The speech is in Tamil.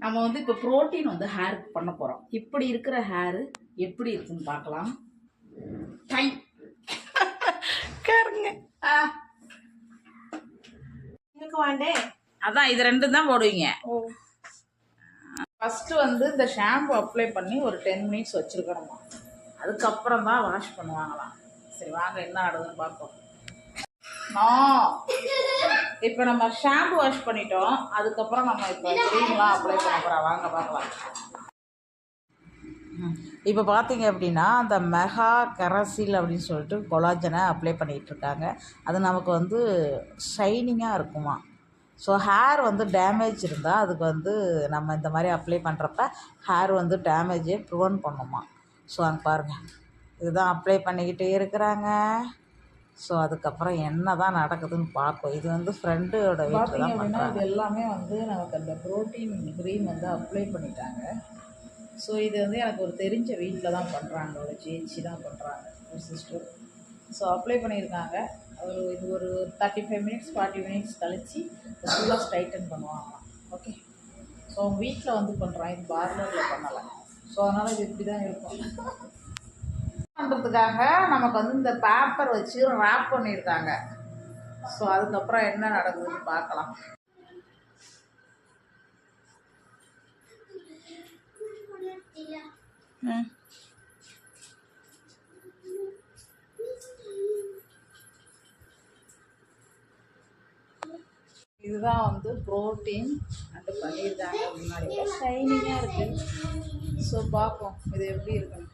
நம்ம வந்து இப்போ ப்ரோட்டீன் வந்து ஹேருக்கு பண்ண போகிறோம். இப்படி இருக்கிற ஹேரு எப்படி இருக்குன்னு பார்க்கலாம். டைம் கேருங்க. வாண்டே அதான் இது ரெண்டும் தான் போடுவீங்க. ஃபஸ்ட்டு வந்து இந்த ஷாம்பு அப்ளை பண்ணி ஒரு 10 மினிட்ஸ் வச்சுருக்கணுமா. அதுக்கப்புறம் தான் வாஷ் பண்ணுவாங்களாம். சரி வாங்க என்ன ஆடுதுன்னு பார்ப்போம். இப்போ நம்ம ஷாம்பு வாஷ் பண்ணிட்டோம். அதுக்கப்புறம் நம்ம இப்போ க்ரீம்லாம் அப்ளை பண்ண போகிறோம். வாங்க பார்க்கலாம். இப்போ பார்த்தீங்க அப்படின்னா அந்த மெகா கெரசில் அப்படின்னு சொல்லிட்டு கொலாஜனை அப்ளை பண்ணிகிட்ருக்காங்க. அது நமக்கு வந்து ஷைனிங்காக இருக்குமா. ஸோ ஹேர் வந்து டேமேஜ் இருந்தால் அதுக்கு வந்து நம்ம இந்த மாதிரி அப்ளை பண்ணுறப்ப ஹேர் வந்து டேமேஜே ப்ரிவென்ட் பண்ணுமா. ஸோ அங்கே பாருங்கள், இதுதான் அப்ளை பண்ணிக்கிட்டே இருக்கிறாங்க. ஸோ அதுக்கப்புறம் என்ன தான் நடக்குதுன்னு பார்ப்போம். இது வந்து ஃப்ரெண்டோட வீட்டில் தான் பண்ணுறாங்க. இது எல்லாமே வந்து நமக்கு அந்த ப்ரோட்டீன் க்ரீம் வந்து அப்ளை பண்ணிட்டாங்க. ஸோ இது வந்து எனக்கு ஒரு தெரிஞ்ச வீட்டில் தான் பண்ணுறாங்க. ஒரு ஜேச்சி தான் பண்ணுறாங்க, ஒரு சிஸ்டர். ஸோ அப்ளை பண்ணியிருக்காங்க. இது ஒரு 35 மினிட்ஸ் 40 மினிட்ஸ் கழித்து ஃபுல்லாக ஸ்ட்ரைட்டன் பண்ணுவாங்களாம். ஓகே. ஸோ அவங்க வீட்டில் வந்து பண்ணுறாங்க, இது பார்லரில் பண்ணலை. ஸோ அதனால் இது இப்படி தான் இருக்கும். பண்ணுறதுக்காக நமக்கு வந்து இந்த பேப்பர் வச்சு ரேப் பண்ணியிருக்காங்க. ஸோ அதுக்கப்புறம் என்ன நடக்குதுன்னு பார்க்கலாம். இதுதான் வந்து ப்ரோட்டீன் அண்டு பண்ணியிருக்காங்க. முன்னாடி ஷைனிங்காக இருக்குது. ஸோ பார்ப்போம் இது எப்படி இருக்குன்னு.